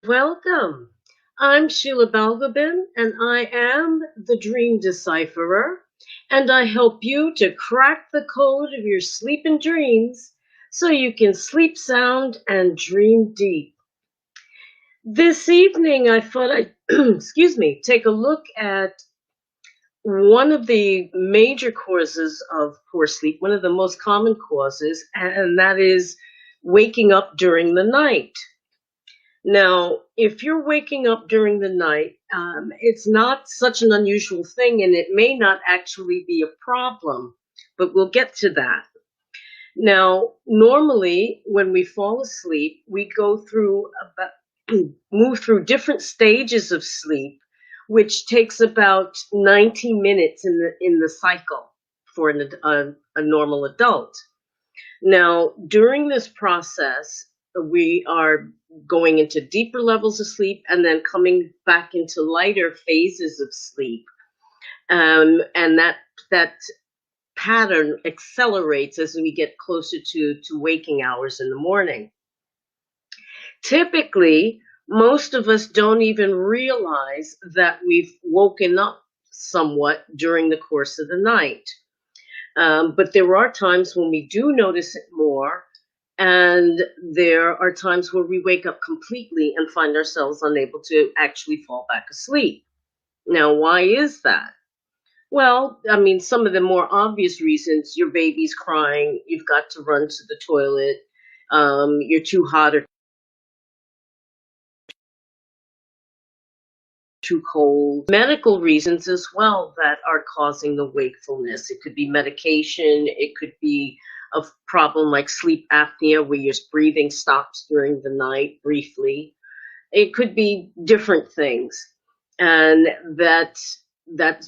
Welcome. I'm Sheila Balgobin, and I am the Dream Decipherer, and I help you to crack the code of your sleep and dreams so you can sleep sound and dream deep. This evening, I thought I'd, excuse me, take a look at one of the major causes of poor sleep, one of the most common causes, and that is waking up during the night. Now, if you're waking up during the night, it's not such an unusual thing, and it may not actually be a problem, but we'll get to that. Now, normally, when we fall asleep, we go through about move through different stages of sleep, which takes about 90 minutes in the cycle for a normal adult. Now, during this process, we are going into deeper levels of sleep and then coming back into lighter phases of sleep. And that pattern accelerates as we get closer to waking hours in the morning. Typically, most of us don't even realize that we've woken up somewhat during the course of the night. But there are times when we do notice it more, and there are times where we wake up completely and find ourselves unable to actually fall back asleep. Now, why is that? Well, I mean, some of the more obvious reasons: your baby's crying, you've got to run to the toilet, you're too hot or too cold. Medical reasons as well that are causing the wakefulness. It could be medication, it could be a problem like sleep apnea where your breathing stops during the night briefly. It could be different things. And that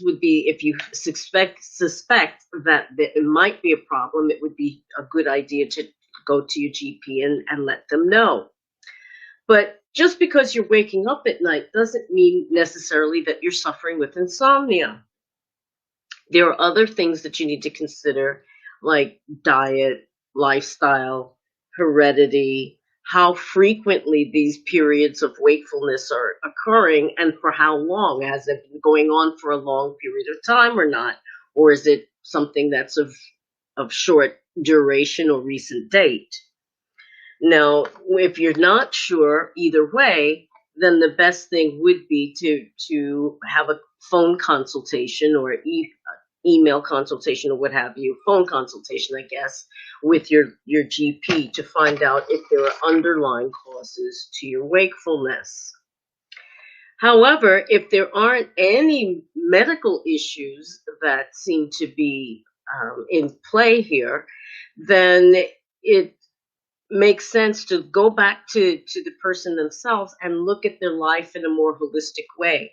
would be, if you suspect that it might be a problem, it would be a good idea to go to your GP and let them know. But just because you're waking up at night doesn't mean necessarily that you're suffering with insomnia. There are other things that you need to consider, like diet, lifestyle, heredity, how frequently these periods of wakefulness are occurring, and for how long. Has it been going on for a long period of time or not? Or is it something that's of short duration or recent date? Now, if you're not sure either way, then the best thing would be to have a phone consultation or email consultation or what have you, phone consultation, I guess, with your GP to find out if there are underlying causes to your wakefulness. However, if there aren't any medical issues that seem to be in play here, then it makes sense to go back to the person themselves and look at their life in a more holistic way.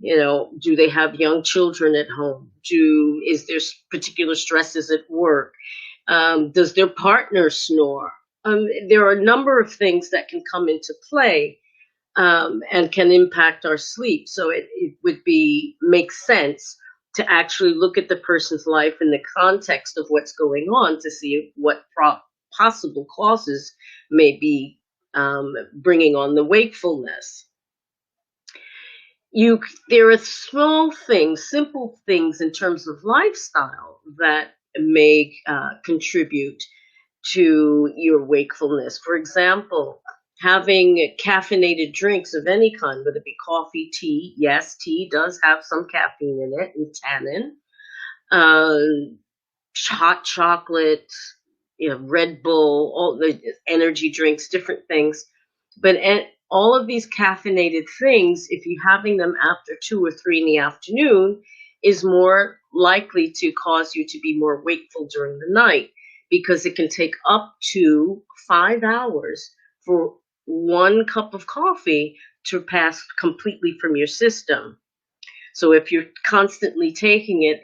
You know, do they have young children at home? Is there particular stresses at work? Does their partner snore? There are a number of things that can come into play, and can impact our sleep. So it would be make sense to actually look at the person's life in the context of what's going on to see what possible causes may be bringing on the wakefulness. There are small things, simple things in terms of lifestyle that may contribute to your wakefulness. For example, having caffeinated drinks of any kind, whether it be coffee, tea. Yes, tea does have some caffeine in it and tannin. Uh, Hot chocolate, Red Bull, all the energy drinks, different things. But all of these caffeinated things, if you're having them after 2 or 3 in the afternoon, is more likely to cause you to be more wakeful during the night, because it can take up to 5 hours for one cup of coffee to pass completely from your system. So if you're constantly taking it,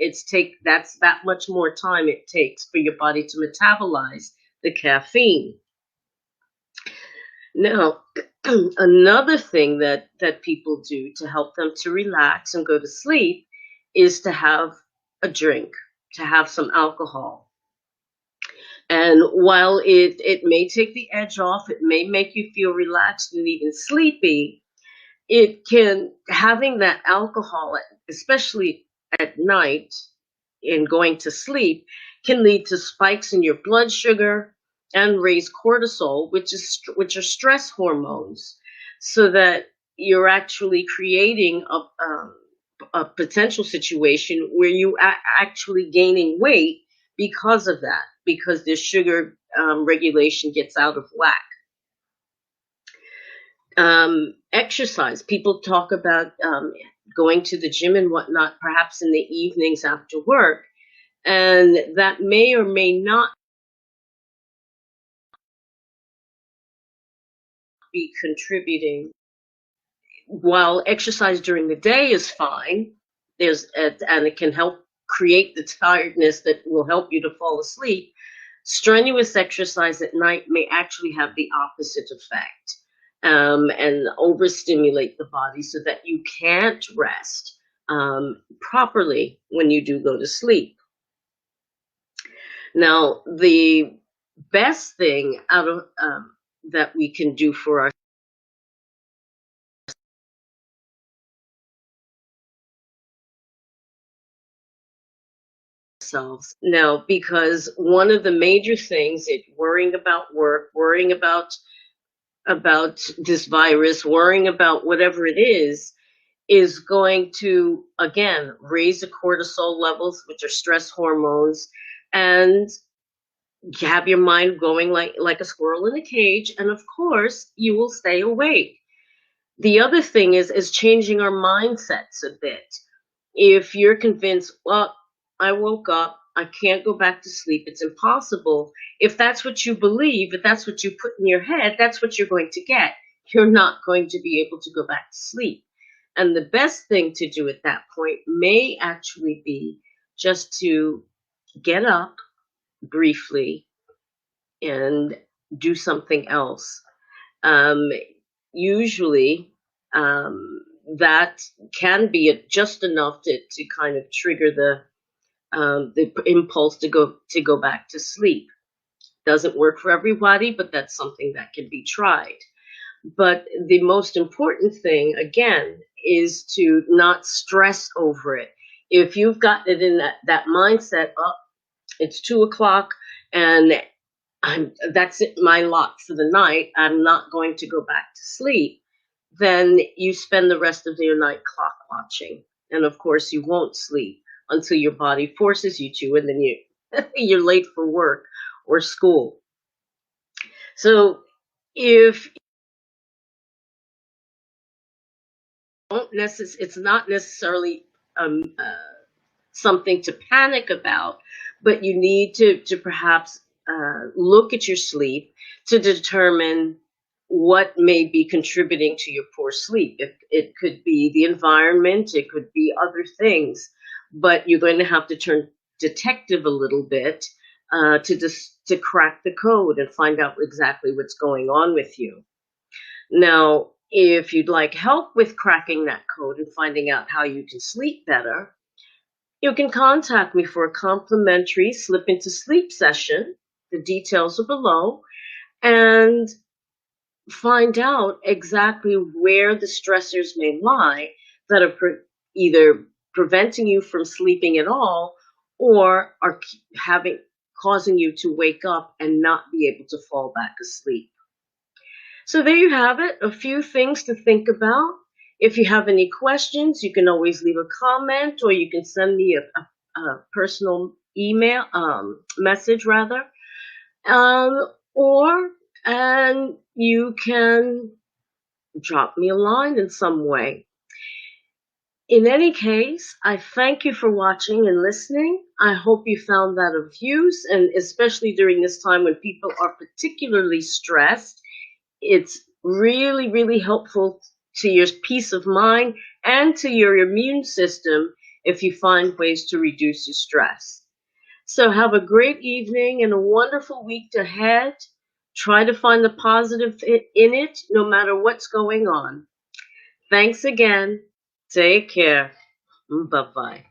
that's that much more time it takes for your body to metabolize the caffeine. Now, another thing that people do to help them to relax and go to sleep is to have a drink, to have some alcohol. And while it may take the edge off, it may make you feel relaxed and even sleepy, it can, having that alcohol, especially at night in going to sleep, can lead to spikes in your blood sugar and raise cortisol, which are stress hormones, so that you're actually creating a potential situation where you are actually gaining weight because of that, because the sugar regulation gets out of whack. Exercise. People talk about going to the gym and whatnot, perhaps in the evenings after work, and that may or may not be contributing. While exercise during the day is fine, and it can help create the tiredness that will help you to fall asleep. Strenuous exercise at night may actually have the opposite effect, and overstimulate the body so that you can't rest properly when you do go to sleep. Now, the best thing out of that we can do for ourselves now, because one of the major things, worrying about work, worrying about this virus, worrying about whatever it is going to, again, raise the cortisol levels, which are stress hormones, and have your mind going like a squirrel in a cage. And of course, you will stay awake. The other thing is changing our mindsets a bit. If you're convinced, well, I woke up, I can't go back to sleep, it's impossible. If that's what you believe, if that's what you put in your head, that's what you're going to get. You're not going to be able to go back to sleep. And the best thing to do at that point may actually be just to get up briefly and do something else. Um, Usually, that can be just enough to kind of trigger the impulse to go back to sleep. Doesn't work for everybody, but that's something that can be tried. But the most important thing, again, is to not stress over it. If you've got it in that mindset, oh, it's 2 o'clock and that's it, my lot for the night, I'm not going to go back to sleep, then you spend the rest of your night clock watching. And of course, you won't sleep until your body forces you to, and then you're late for work or school. So if it's not necessarily something to panic about, but you need to perhaps look at your sleep to determine what may be contributing to your poor sleep. It could be the environment, it could be other things, but you're going to have to turn detective a little bit to crack the code and find out exactly what's going on with you. Now, if you'd like help with cracking that code and finding out how you can sleep better, you can contact me for a complimentary slip into sleep session. The details are below, and find out exactly where the stressors may lie that are either preventing you from sleeping at all or are causing you to wake up and not be able to fall back asleep. So there you have it, a few things to think about. If you have any questions, you can always leave a comment, or you can send me a personal email message rather, and you can drop me a line in some way. In any case, I thank you for watching and listening. I hope you found that of use, and especially during this time when people are particularly stressed, it's really, really helpful to your peace of mind and to your immune system if you find ways to reduce your stress. So have a great evening and a wonderful week ahead. Try to find the positive in it, no matter what's going on. Thanks again. Take care. Bye-bye.